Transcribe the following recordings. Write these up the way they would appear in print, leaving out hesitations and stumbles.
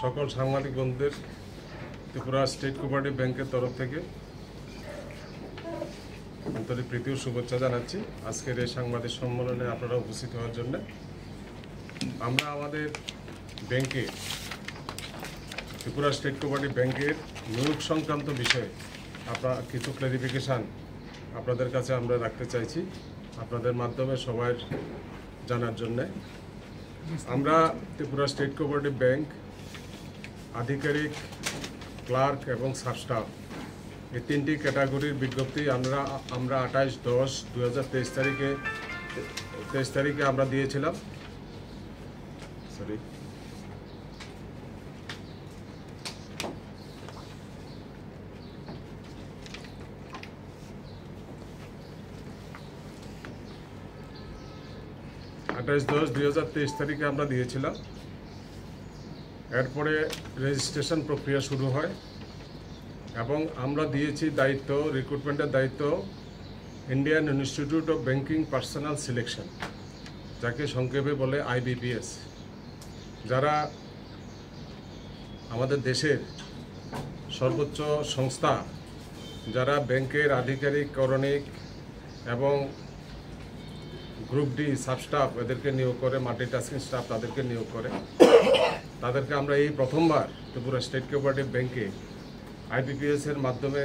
সকল সাংবাদিক বন্ধুদের ত্রিপুরা স্টেট কোঅপারেটিভ ব্যাংকের তরফ থেকে আন্তরিক প্রীতি ও শুভেচ্ছা জানাচ্ছি। আজকের এই সাংবাদিক সম্মেলনে আপনারা উপস্থিত হওয়ার জন্য আমরা আমাদের ব্যাংকে ত্রিপুরা স্টেট কোঅপারেটিভ ব্যাংকের নিয়োগ সংক্রান্ত বিষয়ে কিছু ক্লারিফিকেশান আপনাদের কাছে আমরা রাখতে চাইছি, আপনাদের মাধ্যমে সবাই জানার জন্যে। আমরা ত্রিপুরা স্টেট কোঅপারেটিভ ব্যাংক আধিকারিক, ক্লার্ক এবং সাবস্টাফ এই তিনটি ক্যাটাগরির বিজ্ঞপ্তি আমরা 28/10/2023 তারিখে আমরা দিয়েছিলাম। 28/10/2023 তারিখে আমরা দিয়েছিলাম। এরপরে রেজিস্ট্রেশন প্রক্রিয়া শুরু হয় এবং আমরা দিয়েছি দায়িত্ব, রিক্রুটমেন্টের দায়িত্ব Indian institute of banking personal selection, যাকে সংক্ষেপে বলে IBPS, যারা আমাদের দেশের সর্বোচ্চ সংস্থা, যারা ব্যাংকের আধিকারিক, করণিক এবং গ্রুপ ডি সাবস্টাফ এদেরকে নিয়োগ করে, মাল্টিটাস্কিং স্টাফ তাদেরকে নিয়োগ করে। তাদেরকে আমরা এই প্রথমবার ত্রিপুরা স্টেট কোঅপারেটিভ ব্যাংকে IBPS এর মাধ্যমে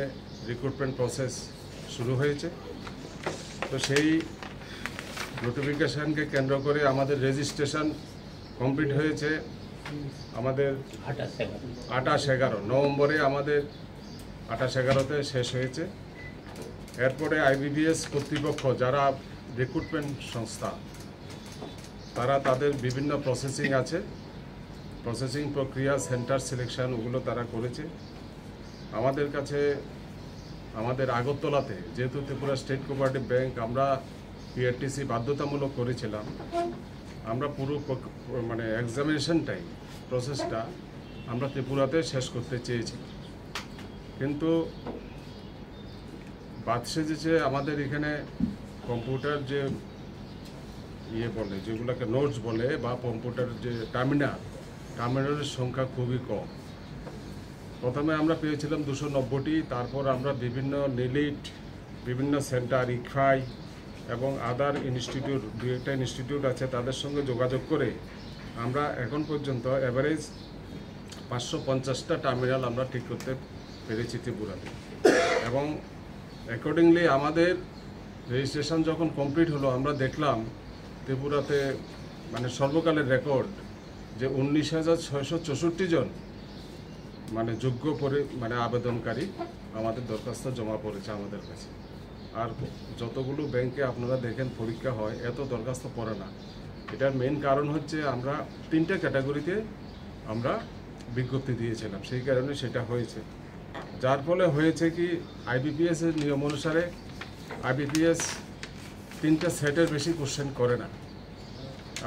রিক্রুটমেন্ট প্রসেস শুরু হয়েছে। তো সেই নোটিফিকেশানকে কেন্দ্র করে আমাদের রেজিস্ট্রেশন কমপ্লিট হয়েছে আমাদের 28/11 নভেম্বরে, আমাদের 28/11-তে শেষ হয়েছে। এরপরে IBPS কর্তৃপক্ষ, যারা রিক্রুটমেন্ট সংস্থা, তারা তাদের বিভিন্ন প্রসেসিং আছে, প্রসেসিং প্রক্রিয়া, সেন্টার সিলেকশন, ওগুলো তারা করেছে। আমাদের কাছে আমাদের আগরতলাতে, যেহেতু ত্রিপুরা স্টেট কোঅপারেটিভ ব্যাংক আমরা PRTC বাধ্যতামূলক করেছিলাম, আমরা পুরো এক্সামিনেশনটাই প্রসেসটা আমরা ত্রিপুরাতে শেষ করতে চেয়েছি, কিন্তু বাদ সেজেছে আমাদের এখানে কম্পিউটার যে বলে, যেগুলোকে নোটস বলে, বা কম্পিউটার যে টার্মিনালের সংখ্যা খুবই কম। প্রথমে আমরা পেয়েছিলাম 290টি, তারপর আমরা বিভিন্ন নিলিট, বিভিন্ন সেন্টার, ইকফাই এবং আদার ইনস্টিটিউট, 2-একটা ইনস্টিটিউট আছে, তাদের সঙ্গে যোগাযোগ করে আমরা এখন পর্যন্ত অ্যাভারেজ 550টা টার্মিনাল আমরা ঠিক করতে পেরেছি ত্রিপুরাতে। এবং অ্যাকর্ডিংলি আমাদের রেজিস্ট্রেশন যখন কমপ্লিট হলো, আমরা দেখলাম ত্রিপুরাতে সর্বকালের রেকর্ড যে 19,664 জন যোগ্য আবেদনকারী আমাদের দরখাস্ত জমা পড়েছে আমাদের কাছে। আর যতগুলো ব্যাংকে আপনারা দেখেন পরীক্ষা হয়, এত দরখাস্ত পড়ে না। এটার মেন কারণ হচ্ছে আমরা 3টে ক্যাটাগরিতে আমরা বিজ্ঞপ্তি দিয়েছিলাম, সেই কারণে সেটা হয়েছে। যার ফলে হয়েছে কি, IBPS এর নিয়ম অনুসারে IBPS 3টে সেটের বেশি কোশ্চেন করে না,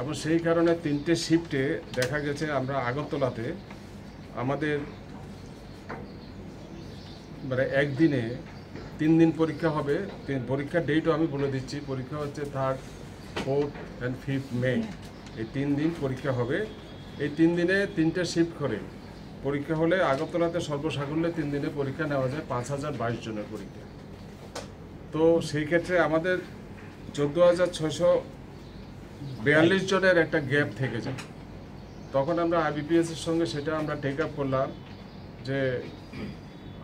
এবং সেই কারণে 3টে শিফটে দেখা গেছে আমরা আগরতলাতে আমাদের একদিনে 3 দিন পরীক্ষা হবে। পরীক্ষার ডেটও আমি বলে দিচ্ছি, পরীক্ষা হচ্ছে 3rd, 4th and 5th মে, এই 3 দিন পরীক্ষা হবে। এই 3 দিনে 3টে শিফট করে পরীক্ষা হলে আগরতলাতে সর্বসাকুল্যে 3 দিনে পরীক্ষা নেওয়া যায় 5022 জনের পরীক্ষা। তো সেই ক্ষেত্রে আমাদের 14,642 জনের একটা গ্যাপ থেকে যায়। তখন আমরা IBPS এর সঙ্গে সেটা আমরা টেক আপ করলাম যে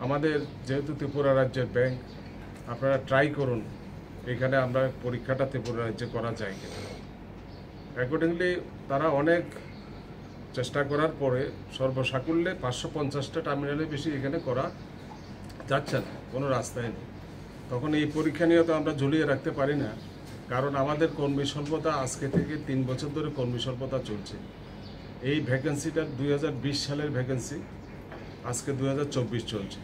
আমাদের যেহেতু ত্রিপুরা রাজ্যের ব্যাংক, আপনারা ট্রাই করুন এখানে আমরা পরীক্ষাটা ত্রিপুরা রাজ্যে করা যায় কিনা। অ্যাকর্ডিংলি তারা অনেক চেষ্টা করার পরে সর্বসাকুল্যে 550টা টার্মিনালের বেশি এখানে করা যাচ্ছে না, কোনো রাস্তায় নেই। তখন এই পরীক্ষা নিয়ে তো আমরা ঝুলিয়ে রাখতে পারি না, কারণ আমাদের কর্মী স্বল্পতা, আজকে থেকে 3 বছর ধরে কর্মী স্বল্পতা চলছে। এই ভ্যাকেন্সিটা 2020 সালের ভ্যাকেন্সি, আজকে 2024 চলছে।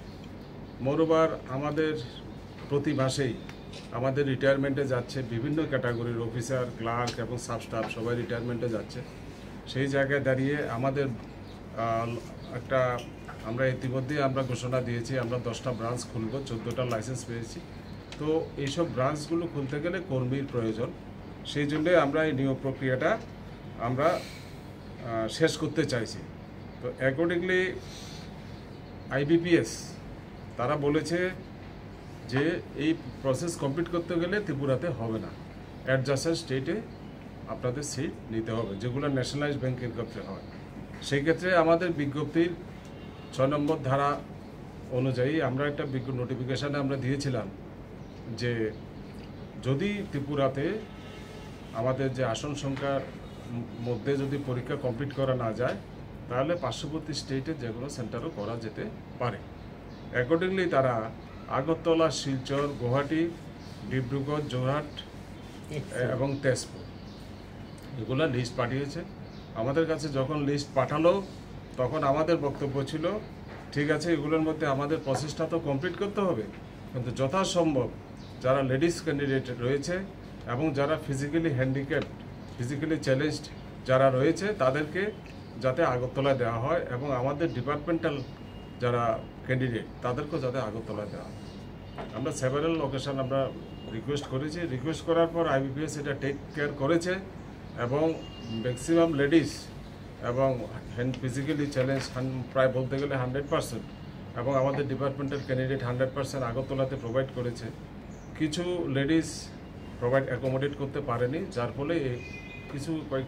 মোরওভার আমাদের প্রতি মাসেই আমাদের রিটায়ারমেন্টে যাচ্ছে বিভিন্ন ক্যাটাগরির অফিসার, ক্লার্ক এবং সাবস্টাফ, সবাই রিটায়ারমেন্টে যাচ্ছে। সেই জায়গায় দাঁড়িয়ে আমাদের আমরা ইতিমধ্যেই আমরা ঘোষণা দিয়েছি, আমরা 10টা ব্রাঞ্চ খুলব, 14টা লাইসেন্স পেয়েছি। তো এইসব ব্রাঞ্চগুলো খুলতে গেলে কর্মীর প্রয়োজন, সেই জন্যে আমরা এই নিয়োগ প্রক্রিয়াটা আমরা শেষ করতে চাইছি। তো অ্যাকর্ডিংলি IBPS তারা বলেছে যে এই প্রসেস কমপ্লিট করতে গেলে ত্রিপুরাতে হবে না, অ্যাডজাস্টেড স্টেটে আপনাদের সিট নিতে হবে, যেগুলো ন্যাশনালাইজ ব্যাংকের ক্ষেত্রে হয়। সেই ক্ষেত্রে আমাদের বিজ্ঞপ্তির 6 নম্বর ধারা অনুযায়ী আমরা একটা নোটিফিকেশানে আমরা দিয়েছিলাম যে যদি ত্রিপুরাতে আমাদের যে আসন সংখ্যার মধ্যে যদি পরীক্ষা কমপ্লিট করা না যায়, তাহলে পার্শ্ববর্তী স্টেটে যে কোনো সেন্টারও করা যেতে পারে। অ্যাকর্ডিংলি তারা আগরতলা, শিলচর, গুয়াহাটি, ডিব্রুগড়, যোরহাট এবং তেজপুর এগুলো লিস্ট পাঠিয়েছে আমাদের কাছে। যখন লিস্ট পাঠালো তখন আমাদের বক্তব্য ছিল, ঠিক আছে, এগুলোর মধ্যে আমাদের প্রসেসটা তো কমপ্লিট করতে হবে, কিন্তু যথাসম্ভব যারা লেডিস ক্যান্ডিডেট রয়েছে এবং যারা ফিজিক্যালি হ্যান্ডিক্যাপড, ফিজিক্যালি চ্যালেঞ্জড যারা রয়েছে তাদেরকে যাতে আগরতলায় দেওয়া হয়, এবং আমাদের ডিপার্টমেন্টাল যারা ক্যান্ডিডেট তাদেরকেও যাতে আগরতলায় দেওয়া হয়। আমরা সেভারাল লোকেশন আমরা রিকোয়েস্ট করেছি। রিকোয়েস্ট করার পর IBPS এটা টেক কেয়ার করেছে, এবং ম্যাক্সিমাম লেডিস এবং ফিজিক্যালি চ্যালেঞ্জ প্রায় বলতে গেলে 100%, এবং আমাদের ডিপার্টমেন্টাল ক্যান্ডিডেট 100% আগরতলাতে প্রোভাইড করেছে। কিছু লেডিস অ্যাকোমোডেট করতে পারেনি, যার ফলে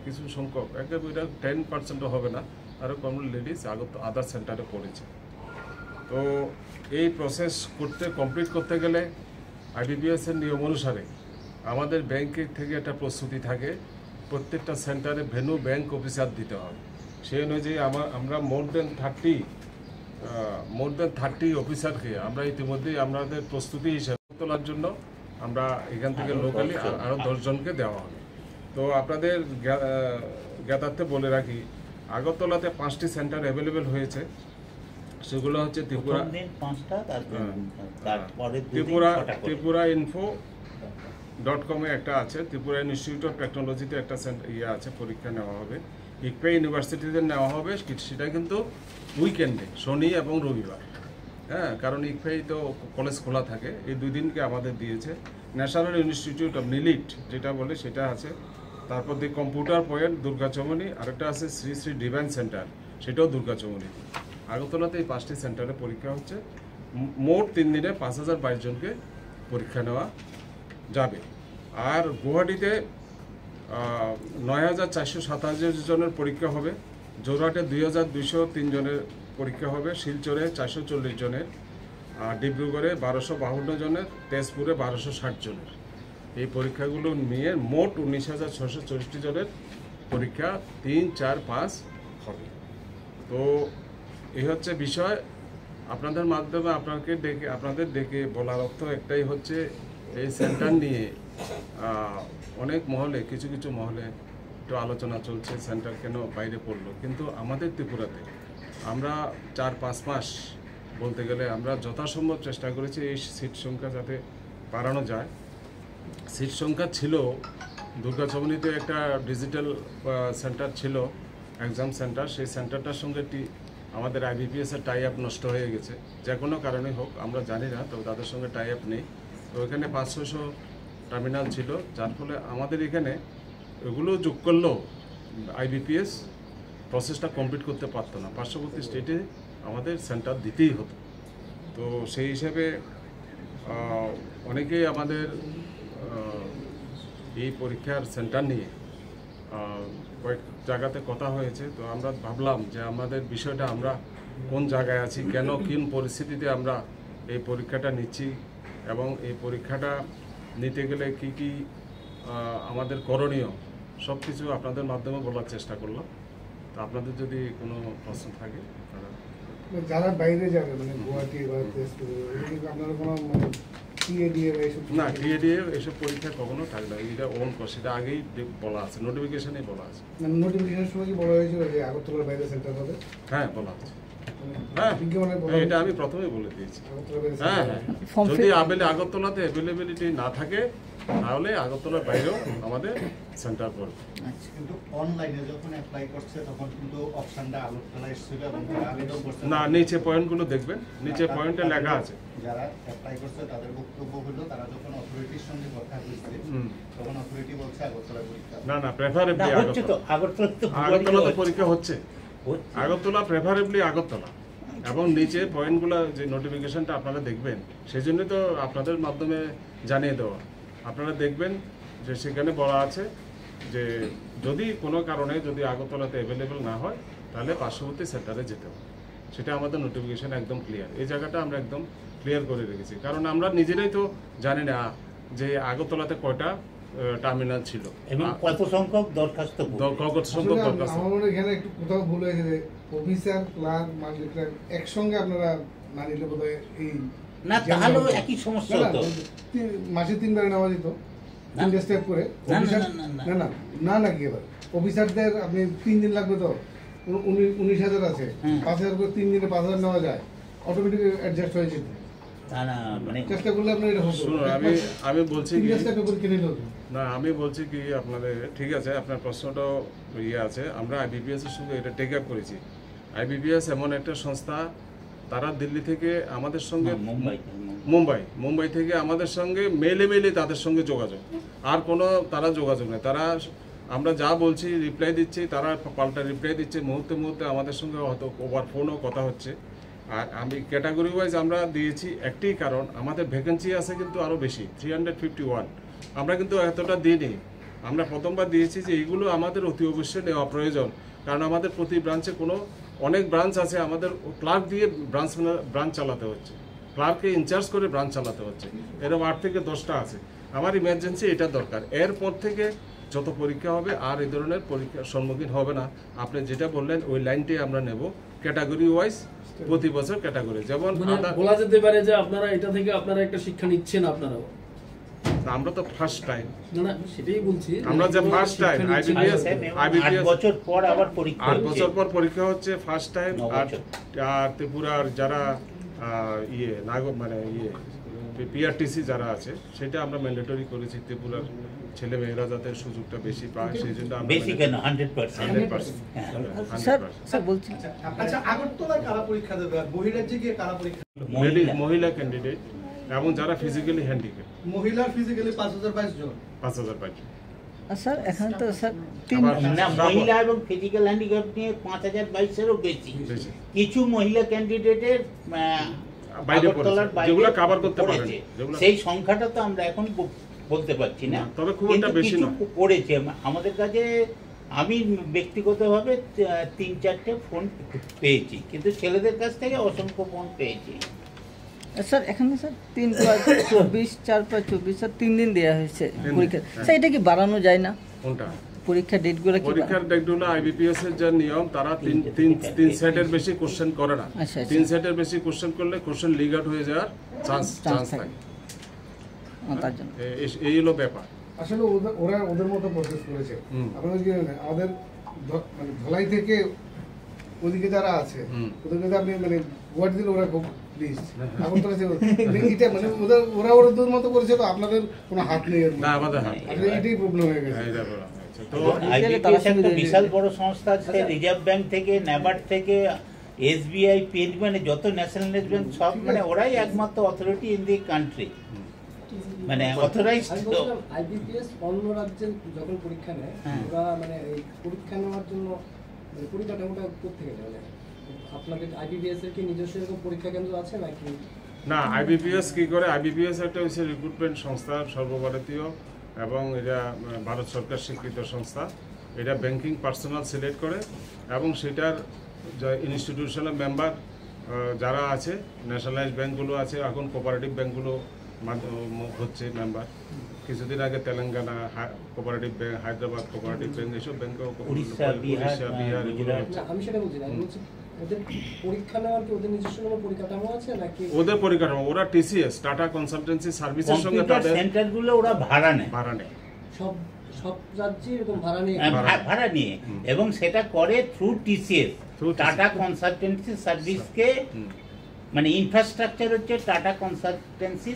কিছু সংখ্যক, একেবারে 10%ও হবে না, আরও কম লেডিস আদার সেন্টারে পড়েছে। তো এই প্রসেস কমপ্লিট করতে গেলে IBPS-এর নিয়ম অনুসারে আমাদের ব্যাংকের থেকে একটা প্রস্তুতি থাকে, প্রত্যেকটা সেন্টারে ভেন্যু ব্যাংক অফিসার দিতে হবে। সেই অনুযায়ী আমরা মোর দেন 30 অফিসারকে আমরা ইতিমধ্যেই আমাদের প্রস্তুতি হিসাবে তোলার জন্য আমরা এখান থেকে লোকালি আরও 10 জনকে দেওয়া হবে। তো আপনাদের জ্ঞাতার্থে বলে রাখি, আগরতলাতে 5টি সেন্টার অ্যাভেলেবেল হয়েছে। সেগুলো হচ্ছে ত্রিপুরা.info.com-এ একটা আছে, ত্রিপুরা ইনস্টিটিউট অফ টেকনোলজিতে একটা আছে, পরীক্ষা নেওয়া হবে। ইকপে ইউনিভার্সিটিতে নেওয়া হবে, সেটা কিন্তু উইকেন্ডে, শনি এবং রবিবার। হ্যাঁ, কারণ ইকপে তো কলেজ খোলা থাকে, এই 2 দিনকে আমাদের দিয়েছে। ন্যাশনাল ইনস্টিটিউট অফ নিলিট যেটা বলে সেটা আছে। তারপর দিয়ে কম্পিউটার পয়েন্ট দুর্গাচমনি, আরেকটা আছে শ্রী শ্রী ডিভাইন সেন্টার, সেটাও দুর্গাচমনি। আগরতলাতে এই 5টি সেন্টারে পরীক্ষা হচ্ছে। মোট 3 দিনে 5022 জনকে পরীক্ষা নেওয়া যাবে। আর গুয়াহাটিতে 9457 জনের পরীক্ষা হবে, যোরহাটে 2203 জনের পরীক্ষা হবে, শিলচরে 440 জনের, আর ডিব্রুগড়ে 1252 জনের, তেজপুরে 1260 জনের। এই পরীক্ষাগুলো নিয়ে মোট 19,664 জনের পরীক্ষা 3, 4, 5 হবে। তো এই হচ্ছে বিষয়। আপনাদের মাধ্যমে আপনাদের ডেকে বলার অর্থ একটাই হচ্ছে, এই সেন্টার নিয়ে অনেক মহলে, কিছু মহলে একটু আলোচনা চলছে, সেন্টার কেন বাইরে পড়লো। কিন্তু আমাদের ত্রিপুরাতে আমরা 4-5 মাস বলতে গেলে আমরা যথাসম্ভব চেষ্টা করেছি এই সিট সংখ্যা যাতে বাড়ানো যায়। সিট সংখ্যা ছিল, দুর্গাচমনিতে একটা ডিজিটাল সেন্টার ছিল, এক্সাম সেন্টার, সেই সেন্টারটার সঙ্গে আমাদের IBPS-এর টাই আপ নষ্ট হয়ে গেছে, যে কোনো কারণে হোক আমরা জানি না, তো তাদের সঙ্গে টাই আপ নেই। তো এখানে 500 টার্মিনাল ছিল, যার ফলে আমাদের এখানে এগুলো যোগ করলেও IBPS প্রসেসটা কমপ্লিট করতে পারতো না, পার্শ্ববর্তী স্টেটে আমাদের সেন্টার দিতেই হতো। তো সেই হিসেবে অনেকেই আমাদের এই পরীক্ষার সেন্টার নিয়ে কয়েক জায়গাতে কথা হয়েছে। তো আমরা ভাবলাম যে আমাদের বিষয়টা আমরা কোন জায়গায় আছি, কেন কোন পরিস্থিতিতে আমরা এই পরীক্ষাটা নিচ্ছি, এবং এই পরীক্ষাটা নিতে গেলে কি আমাদের করণীয়, সব কিছু আপনাদের মাধ্যমে বলার চেষ্টা করলাম। তো আপনাদের যদি কোনো প্রশ্ন থাকে, যারা বাইরে যাবে, মানে গুয়াহাটি বা আপনারা কোনো না, টিএডিএ এসব পরীক্ষা কখনো থাকে না, এটা ওন কোর্স, সেটা আগেই বলা আছে, নোটিফিকেশনেই বলা আছে। নোটিফিকেশনের সময় কি বলা হয়েছিল যে আগরতলার বাইরে সেন্টার হবে? হ্যাঁ, বলা আছে। হ্যাঁ, এটা আমি প্রথমেই বলে দিয়েছি। হ্যাঁ, যদি আগরতলাতে অ্যাভেলেবিলিটি না থাকে তাহলে আগরতলার বাইরেও আমাদের সেন্টার পড়বে। কিন্তু অনলাইনে যখন অ্যাপ্লাই করছে তখন কিন্তু অপশনটা আগরতলায় এসেছিল, এবং যারা আবেদন করছে না, নিচে পয়েন্টগুলো দেখবেন, নিচে পয়েন্টে লেখা আছে। যারা অ্যাপ্লাই করছে তাদের বক্তব্য হলো তারা যখন অথরিটির সঙ্গে কথা বলছে তখন অথরিটি বলছে আগরতলা পরীক্ষা। না, প্রেফারেবলি আগরতলাতে পরীক্ষা হচ্ছে। আগরতলা প্রেফারেবলি আগরতলা, এবং নিচে পয়েন্টগুলো যে নোটিফিকেশনটা আপনারা দেখবেন, সেই জন্যই তো আপনাদের মাধ্যমে জানিয়ে দেওয়া। আপনারা দেখবেন যে সেখানে বলা আছে যে যদি কোনো কারণে যদি আগরতলাতে অ্যাভেলেবেল না হয় তাহলে পার্শ্ববর্তী সেন্টারে যেতে হবে। সেটা আমাদের নোটিফিকেশন একদম ক্লিয়ার। এই জায়গাটা আমরা একদম ক্লিয়ার করে রেখেছি, কারণ আমরা নিজেরাই তো জানি না যে আগরতলাতে কয়টা টার্মিনাল ছিল এবং কত সংখ্যক দরখাস্ত কত সংখ্যক দরখাস্ত। আমার মনে হয় এখানে একটু কোথাও ভুল হয়েছে যে অফিসার ক্লার্ক মালিকরা একসঙ্গে আপনারা না নিলে বোধহয় এই না, তাহলেও একই সমস্যা হতো। মাসে 3 বার নেওয়া যেত, 3 স্টেপ করে। না, অফিসার না, না, না না না না কি এবার অফিসারদের আপনি 3 দিন লাগবে তো 19,000 আছে, 5,000 করে 3 দিনে 5,000 নেওয়া যায়, অটোমেটিক অ্যাডজাস্ট হয়ে যেত। না মানে চেষ্টা করলে আপনার এটা হতো। শুনুন, আমি বলছি কি, 3 স্টেপে পরীক্ষা নিলে হতো। না আমি বলছি কি আপনাদের, ঠিক আছে আপনার প্রশ্নটাও ইয়ে আছে, আমরা আইবিপিএস এর সঙ্গে এটা টেক আপ করেছি। আইবিপিএস এমন একটা সংস্থা, তারা দিল্লি থেকে আমাদের সঙ্গে, মুম্বাই থেকে আমাদের সঙ্গে মেলে তাদের সঙ্গে যোগাযোগ, আর কোনো তারা যোগাযোগ নেই। তারা আমরা যা বলছি রিপ্লাই দিচ্ছি, তারা পাল্টা রিপ্লাই দিচ্ছে, মুহূর্তে আমাদের সঙ্গে হয়তো ওভার ফোনও কথা হচ্ছে। আর আমি ক্যাটাগরি ওয়াইজ আমরা দিয়েছি একটি কারণ, আমাদের ভ্যাকেন্সি আছে কিন্তু আরও বেশি, 351। আমরা কিন্তু এতটা দিইনি। আমরা প্রথমবার দিয়েছি যে এইগুলো আমাদের অতি অবশ্যই নেওয়া প্রয়োজন, কারণ আমাদের প্রতি ব্রাঞ্চে অনেক ব্রাঞ্চ আছে, আমাদের ক্লার্ক দিয়ে ব্রাঞ্চ চালাতে হচ্ছে, ক্লার্ককে ইনচার্জ করে ব্রাঞ্চ চালাতে হচ্ছে, এরকম 8 থেকে 10টা আছে। আমার ইমার্জেন্সি এটা দরকার। এরপর থেকে যত পরীক্ষা হবে আর এই ধরনের পরীক্ষার সম্মুখীন হবে না। আপনি যেটা বললেন ওই লাইনটি আমরা নেব, ক্যাটাগরি ওয়াইজ প্রতি বছর ক্যাটাগরি। যেমন বলা যেতে পারে যে আপনারা এটা থেকে আপনারা একটা শিক্ষা নিচ্ছেন আপনারাও। আমরা তো ফার্স্ট টাইম, না সেটাই বলছি, আমরা যে ফার্স্ট টাইম আইবিপিএস 8 বছর পর আবার পরীক্ষা, 8 বছর পর পরীক্ষা হচ্ছে ফার্স্ট টাইম। আর ত্রিপুরার যারা পিআরটিসি যারা আছে, সেটা আমরা ম্যান্ডেটরি করেছি, ত্রিপুরার ছেলে মেয়েরা যাতে সুযোগটা বেশি পায় সেই জন্য আমরা বেশি কেন 100%। স্যার বলছি, আচ্ছা, আগরতলায় কারা পরীক্ষা দেবে আর বহিরাজ্যে গিয়ে কারা পরীক্ষা দেবে? মহিলা ক্যান্ডিডেট এবং যারা ফিজিক্যালি হ্যান্ডিক্যাপ। মহিলার ফিজিক্যালি 5,022 জন। 5,022। স্যার এখানে তো স্যার না, মহিলা এবং ফিজিক্যাল হ্যান্ডিক্যাপ নিয়ে 5,022-এরও বেশি। কিছু মহিলা ক্যান্ডিডেটের আগরতলার বাইরে কভার করতে পারেছে, সেই সংখ্যাটা তো আমরা এখন বলতে পারছি না, তবে খুব একটা বেশি না পড়েছে আমাদের কাছে। আমি ব্যক্তিগতভাবে 3-4টে ফোন পেয়েছি, কিন্তু ছেলেদের কাছ থেকে অসংখ্য ফোন পেয়েছি। স্যার এখানে স্যার 3/24, 4/24 স্যার 3 দিন দেওয়া হয়েছে পরীক্ষা। স্যার এটা কি বাড়ানো যায় না? কোনটা পরীক্ষার ডেটগুলো? পরীক্ষার ডেটগুলো আইবিপিএস এর যে নিয়ম, তারা 3 সেটের বেশি কোশ্চেন করে না। 3 সেটের বেশি কোশ্চেন করলে কোশ্চেন লিক আউট হয়ে যাওয়ার চান্স থাকে। তার জন্য এই হলো ব্যাপার। আসলে ওরা ওদের মতো প্রসেস করেছে। আপনাদের কি আমাদের মানে ধলাই থেকে ওদিকে যারা আছে ওদেরকে আপনি মানে ওয়ার্ড দিলে ওরা খুব প্লিজ এখন তো এটা মানে ওরা ওদের মতো করেছে, তো আপনাদের কোনো হাত নেই না, আমাদের হাত। আসলে এটাই প্রবলেম হয়ে গেছে। তো আইবিপিএস একটা বিশাল বড় সংস্থা আছে, রিজার্ভ ব্যাংক থেকে, নাবার্ড থেকে, এসবিআই, পেন, মানে যত ন্যাশনালাইজড ব্যাংক সব, মানে ওরাই একমাত্র অথরিটি ইন দি কান্ট্রি, মানে অথরাইজড। আইবিপিএস অন্য রাজ্যে যখন পরীক্ষা নেয়, ওরা মানে এই পরীক্ষা নেওয়ার জন্য পরিকাঠামোটা কোত্থেকে নেয়? আপনাদের আইবিপিএস এর কি নিজস্ব এরকম পরীক্ষা কেন্দ্র আছে নাকি? না, আইবিপিএস কি করে, আইবিপিএস একটা হচ্ছে রিক্রুটমেন্ট সংস্থা, সর্বভারতীয়, এবং এটা ভারত সরকার স্বীকৃত সংস্থা। এটা ব্যাংকিং পার্সোনাল সিলেক্ট করে, এবং সেটার ইনস্টিটিউশনাল মেম্বার যারা আছে, ন্যাশনালাইজড ব্যাংকগুলো আছে, এখন কোঅপারেটিভ ব্যাংকগুলো হচ্ছে মেম্বার। কিছুদিন আগে Telangana cooperative bank, Hyderabad cooperative bank, এইসব ব্যাংকে, উড়িষ্যা, বিহার, এগুলো হচ্ছে। আমি সেটা বলছি না, আমি বলছি ওদের পরীক্ষা নেওয়ার কি ওদের নিজস্ব কোনো পরিকাঠামো আছে নাকি? ওদের পরিকাঠামো, ওরা টিসিএস, টাটা কনসালটেন্সি সার্ভিসের সঙ্গে তাদের সেন্টারগুলো ওরা ভাড়া নেয়। সব রাজ্যে এরকম ভাড়া নিয়ে, এবং সেটা করে থ্রু টিসিএস, টাটা কনসালটেন্সি সার্ভিসকে, মানে ইনফ্রাস্ট্রাকচার হচ্ছে tata consultancy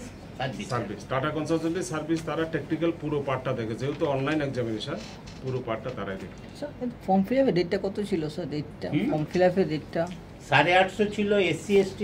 service. Tata consultancy service তারা টেকনিক্যাল পুরো পার্টটা দেখে, যেহেতু অনলাইন এক্সামিনেশন, পুরো পার্টটা তারাই দেখে। স্যার ফর্ম ফিল আপের ডেটটা কত ছিল স্যার? ডেটটা ফর্ম ফিল আপের ডেটটা 850 ছিল, SC ST